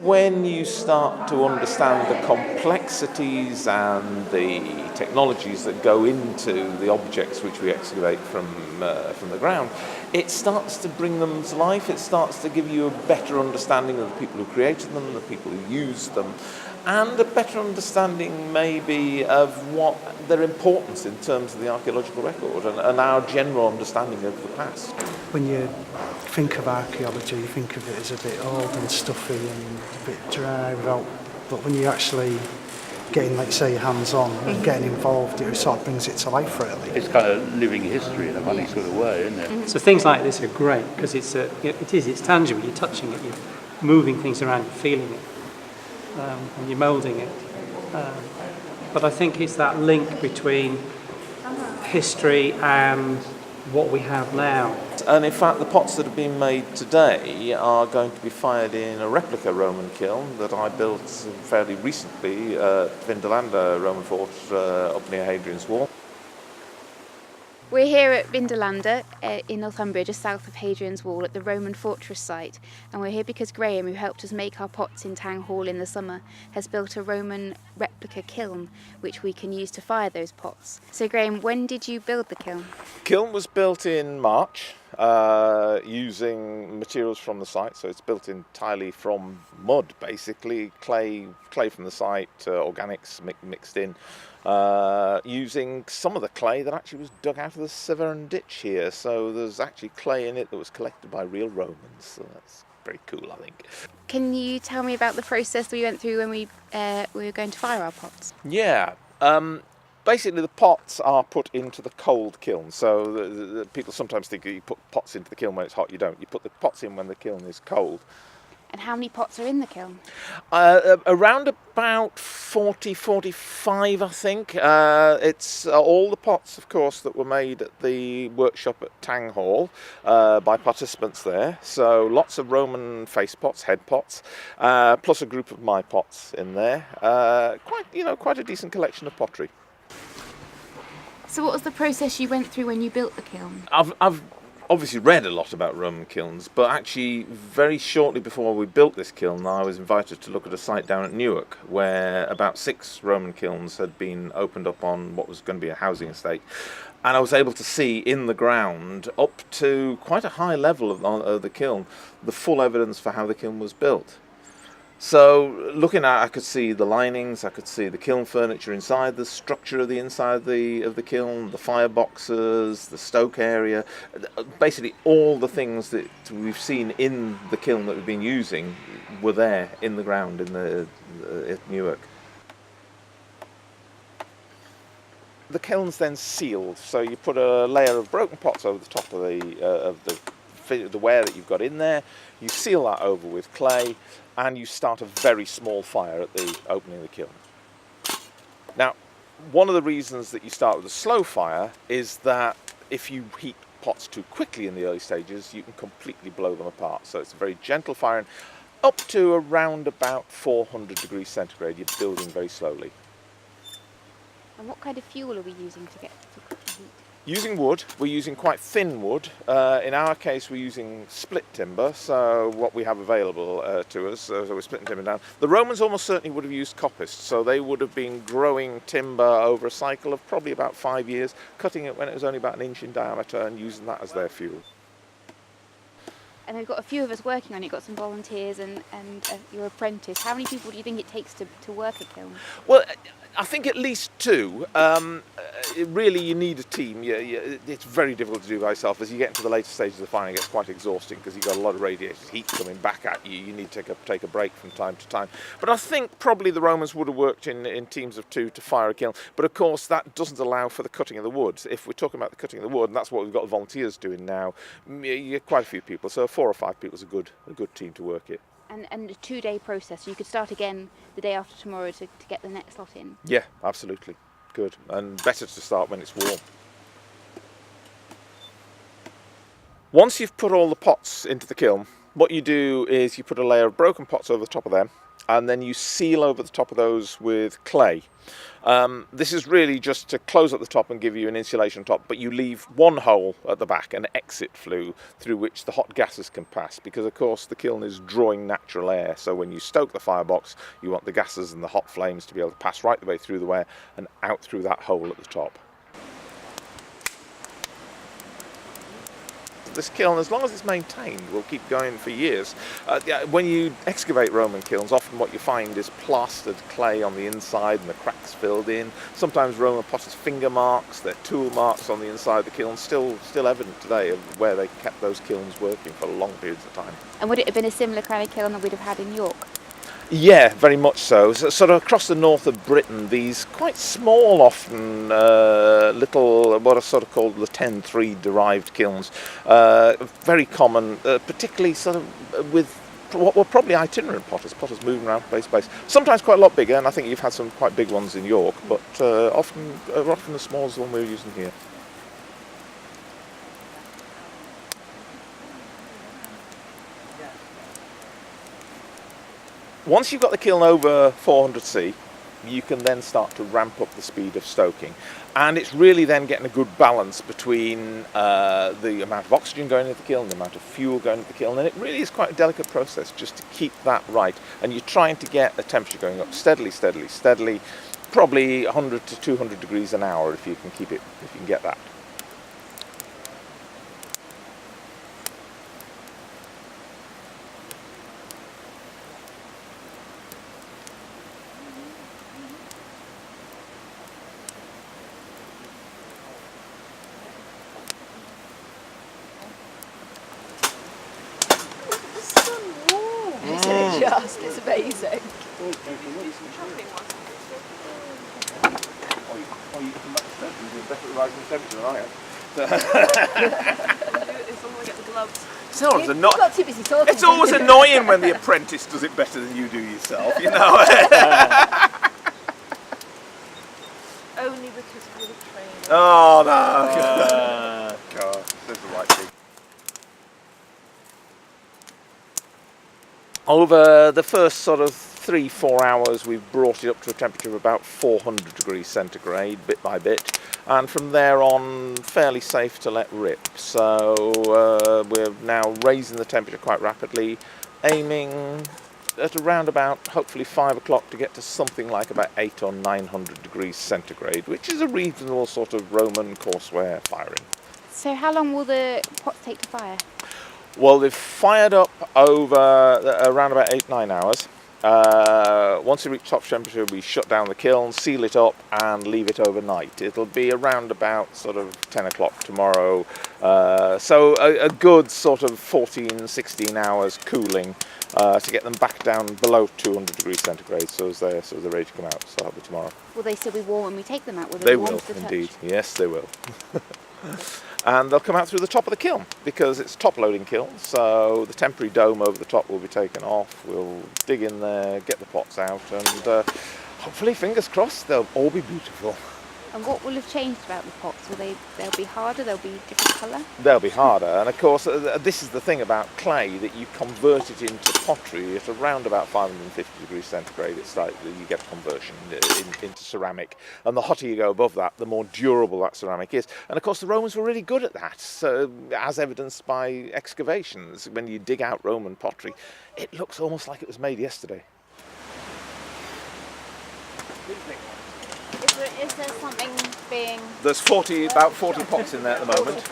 when you start to understand the complexities and the technologies that go into the objects which we excavate from the ground, it starts to bring them to life. It starts to give you a better understanding of the people who created them, the people who used them, and a better understanding maybe of what their importance in terms of the archaeological record and our general understanding of the past. When you think of archaeology, you think of it as a bit old and stuffy and a bit dry, but when you actually getting, like say, hands-on and getting involved, it sort of brings it to life, really. It's kind of living history in a funny sort of way, isn't it? So things like this are great because it's tangible. You're touching it, you're moving things around, you're feeling it, and you're moulding it. But I think it's that link between history and what we have now. And in fact, the pots that have been made today are going to be fired in a replica Roman kiln that I built fairly recently at Vindolanda Roman fort up near Hadrian's Wall. We're here at Vindolanda in Northumberland, just south of Hadrian's Wall at the Roman fortress site. And we're here because Graham, who helped us make our pots in Tang Hall in the summer, has built a Roman replica kiln which we can use to fire those pots. So Graham, when did you build the kiln? The kiln was built in March using materials from the site. So it's built entirely from mud, basically, clay from the site, organics mixed in. Using some of the clay that actually was dug out of the Severn ditch here. So there's actually clay in it that was collected by real Romans. So that's very cool, I think. Can you tell me about the process that we went through when we were going to fire our pots? Yeah. Basically, the pots are put into the cold kiln. So the people sometimes think you put pots into the kiln when it's hot. You don't. You put the pots in when the kiln is cold. And how many pots are in the kiln? Around about 40, 45, I think. It's all the pots, of course, that were made at the workshop at Tang Hall by participants there. So lots of Roman face pots, head pots, plus a group of my pots in there. Quite a decent collection of pottery. So what was the process you went through when you built the kiln? I've obviously read a lot about Roman kilns, but actually very shortly before we built this kiln, I was invited to look at a site down at Newark where about 6 Roman kilns had been opened up on what was going to be a housing estate. And I was able to see in the ground, up to quite a high level of the kiln, the full evidence for how the kiln was built. So looking at, I could see the linings, I could see the kiln furniture inside, the structure of the inside of the kiln, the fireboxes, the stoke area, basically all the things that we've seen in the kiln that we've been using were there in the ground at Newark. The kiln's then sealed, so you put a layer of broken pots over the top of the ware that you've got in there. You seal that over with clay, and you start a very small fire at the opening of the kiln. Now, one of the reasons that you start with a slow fire is that if you heat pots too quickly in the early stages, you can completely blow them apart. So it's a very gentle firing, up to around about 400 degrees centigrade. You're building very slowly. And what kind of fuel are we using to get the heat? Using wood, we're using quite thin wood. In our case, we're using split timber, so what we have available to us, so we're splitting timber down. The Romans almost certainly would have used coppice, so they would have been growing timber over a cycle of probably about 5 years, cutting it when it was only about 1 inch in diameter and using that as their fuel. And we've got a few of us working on it, got some volunteers and your apprentice. How many people do you think it takes to work a kiln? Well, I think at least 2. Really, you need a team. It's very difficult to do by yourself. As you get into the later stages of the firing, it gets quite exhausting because you've got a lot of radiated heat coming back at you. You need to take a break from time to time. But I think probably the Romans would have worked in teams of 2 to fire a kiln. But of course, that doesn't allow for the cutting of the wood. If we're talking about the cutting of the wood, and that's what we've got the volunteers doing now, you get quite a few people. So 4 or 5 people is a good team to work it. And a 2-day process, so you could start again the day after tomorrow to get the next lot in? Yeah, absolutely. Good. And better to start when it's warm. Once you've put all the pots into the kiln, what you do is you put a layer of broken pots over the top of them, and then you seal over the top of those with clay. This is really just to close up the top and give you an insulation top, but you leave one hole at the back, an exit flue, through which the hot gases can pass, because of course the kiln is drawing natural air, so when you stoke the firebox you want the gases and the hot flames to be able to pass right the way through the ware and out through that hole at the top. This kiln, as long as it's maintained, will keep going for years. When you excavate Roman kilns, often what you find is plastered clay on the inside and the cracks filled in. Sometimes Roman potters' finger marks, their tool marks on the inside of the kiln, still evident today of where they kept those kilns working for long periods of time. And would it have been a similar kind of kiln that we'd have had in York? Yeah, very much so. Sort of across the north of Britain, these quite small, often little, what are sort of called the 10-3 derived kilns, very common, particularly sort of with what were probably itinerant potters moving around place to place. Sometimes quite a lot bigger, and I think you've had some quite big ones in York, but often the small as the one we're using here. Once you've got the kiln over 400C, you can then start to ramp up the speed of stoking. And it's really then getting a good balance between the amount of oxygen going into the kiln, the amount of fuel going into the kiln, and it really is quite a delicate process just to keep that right. And you're trying to get the temperature going up steadily, probably 100 to 200 degrees an hour if you can keep it, if you can get that. It's amazing. Oh, you come back to you're better at rising temperature than I am. If only we get the gloves. It's always annoying when the apprentice does it better than you do yourself, you know. Only because of your training. Oh no! God, this is the right thing. Over the first sort of 3-4 hours, we've brought it up to a temperature of about 400 degrees centigrade, bit by bit, and from there on, fairly safe to let rip. So we're now raising the temperature quite rapidly, aiming at around about, hopefully 5 o'clock, to get to something like about 800 or 900 degrees centigrade, which is a reasonable sort of Roman courseware firing. So how long will the pots take to fire? Well, they've fired up over around about 8-9 hours. Once they reach top temperature, we shut down the kiln, seal it up, and leave it overnight. It'll be around about sort of 10 o'clock tomorrow. So a good sort of 14-16 hours cooling to get them back down below 200 degrees centigrade, so as they're ready to come out. So that'll be tomorrow. Will they still be warm when we take them out? Will They be warm will, to the indeed. touch? Yes, they will. And they'll come out through the top of the kiln because it's a top loading kiln, so the temporary dome over the top will be taken off. We'll dig in there, get the pots out, and hopefully, fingers crossed, they'll all be beautiful. And what will have changed about the pots? They'll be harder, they'll be different colour? They'll be harder, and of course this is the thing about clay, that you convert it into pottery at around about 550 degrees centigrade. It's like you get a conversion into ceramic, and the hotter you go above that, the more durable that ceramic is. And of course the Romans were really good at that, so, as evidenced by excavations. When you dig out Roman pottery, it looks almost like it was made yesterday. Is there something being... There's about 40 pots in there at the moment.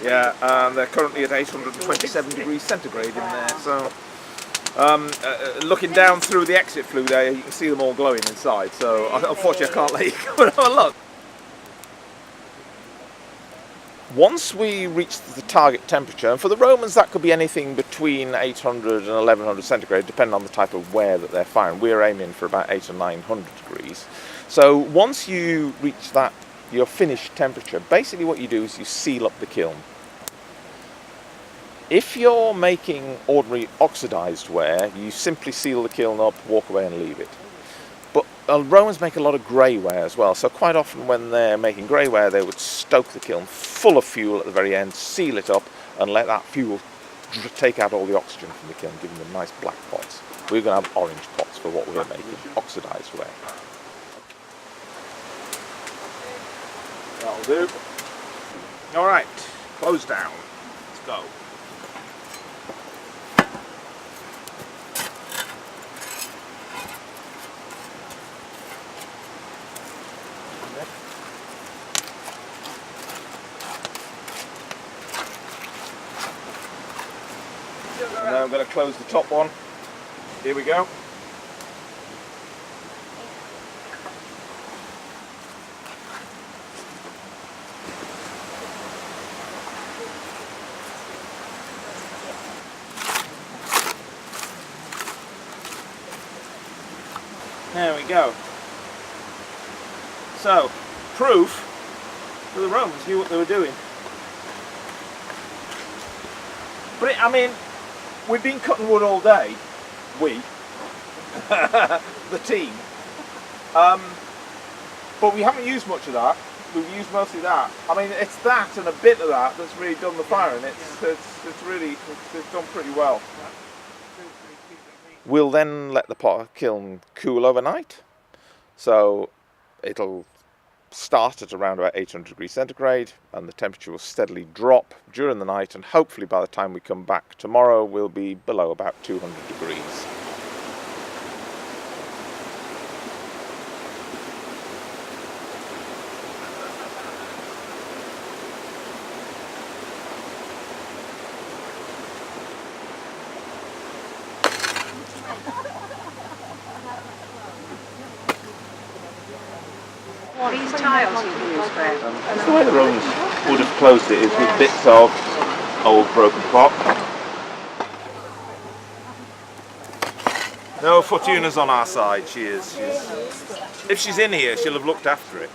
Yeah, and they're currently at 827 degrees centigrade in there. So, looking down through the exit flue there, you can see them all glowing inside. So, unfortunately, I can't let you come and have a look. Once we reach the target temperature, and for the Romans that could be anything between 800 and 1100 centigrade, depending on the type of ware that they're firing. We're aiming for about 800 or 900 degrees. So once you reach that, your finished temperature, basically what you do is you seal up the kiln. If you're making ordinary oxidized ware, you simply seal the kiln up, walk away and leave it. But Romans make a lot of grey ware as well, so quite often when they're making grey ware, they would stoke the kiln full of fuel at the very end, seal it up, and let that fuel take out all the oxygen from the kiln, giving them nice black pots. We're going to have orange pots for what we're making, oxidised ware. That'll do. All right, close down. Let's go. And now I'm going to close the top one. Here we go. There we go. So, proof that the Romans knew what they were doing. But I mean, we've been cutting wood all day, the team, but we haven't used much of that. We've used mostly that. I mean, it's that and a bit of that that's really done the firing. It's done pretty well. We'll then let the kiln cool overnight, so it'll start at around about 800 degrees centigrade, and the temperature will steadily drop during the night, and hopefully by the time we come back tomorrow we'll be below about 200 degrees. These tiles you've used, Graham. That's the way the Romans would have closed it, is with bits of old broken pot. No, Fortuna's on our side, she is. If she's in here, she'll have looked after it.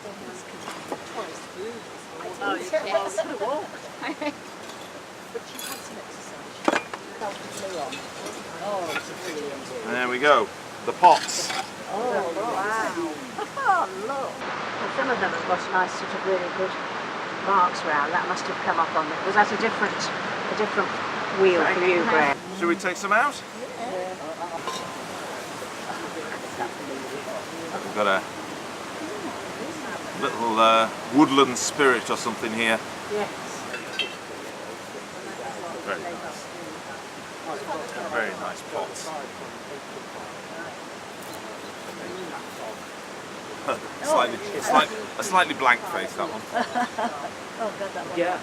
There we go, the pots. Oh, wow. Oh, look. Well, some of them have got nice sort of really good marks around. That must have come up on it. Was that a different wheel for you, Graham? Should we take some out? We've got a little woodland spirit or something here. Yes. Very nice. Very nice pots. a slightly blank face, that one. Oh, God, that one. Yeah.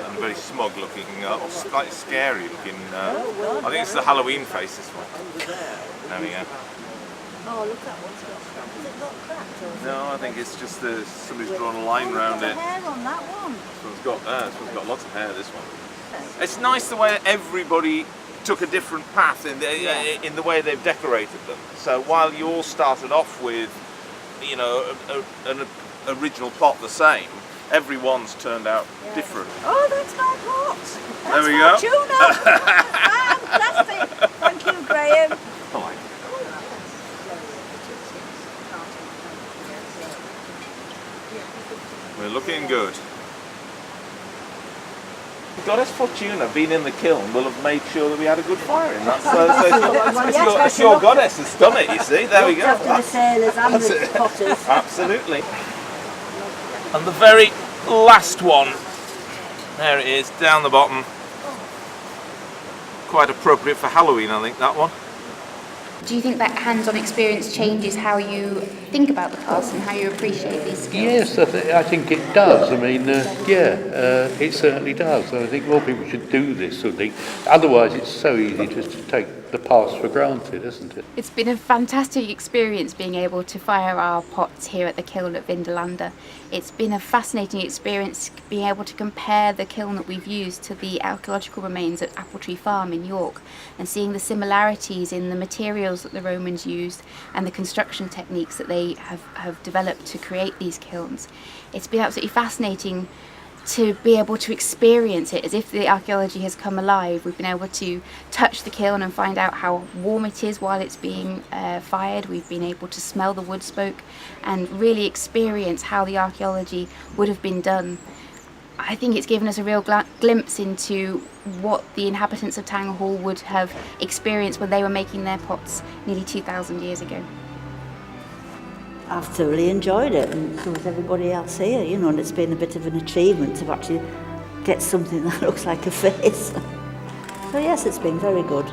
And very smug looking, or slightly scary looking. I think it's the Halloween face, this one. There we go. Oh, look, that one's got. Has it got cracked? Or No, I think it's just somebody's drawn a line round it. hair on that one. This one's got lots of hair, this one. It's nice the way everybody took a different path in the way they've decorated them. So while you all started off with, you know, an original plot the same, everyone's turned out different. Oh, that's my pot. There we go. Tuna. Fantastic. Thank you, Graham. Fine. We're looking good. Goddess Fortuna, being in the kiln, will have made sure that we had a good firing. It's your goddess has done it, you see. There we go. After the sailors and the potters. Absolutely. And the very last one, there it is, down the bottom. Quite appropriate for Halloween, I think, that one. Do you think that hands-on experience changes how you think about the past and how you appreciate these skills? Yes, I think it does. I mean, it certainly does. I think more people should do this sort of thing. Otherwise, it's so easy just to take the past for granted, isn't it? It's been a fantastic experience being able to fire our pots here at the kiln at Vindolanda. It's been a fascinating experience being able to compare the kiln that we've used to the archaeological remains at Appletree Farm in York, and seeing the similarities in the materials that the Romans used and the construction techniques that they have developed to create these kilns. It's been absolutely fascinating to be able to experience it as if the archaeology has come alive. We've been able to touch the kiln and find out how warm it is while it's being fired. We've been able to smell the wood smoke and really experience how the archaeology would have been done. I think it's given us a real glimpse into what the inhabitants of Tang Hall would have experienced when they were making their pots nearly 2,000 years ago. I've thoroughly enjoyed it, and so has everybody else here, you know, and it's been a bit of an achievement to actually get something that looks like a face. So yes, it's been very good.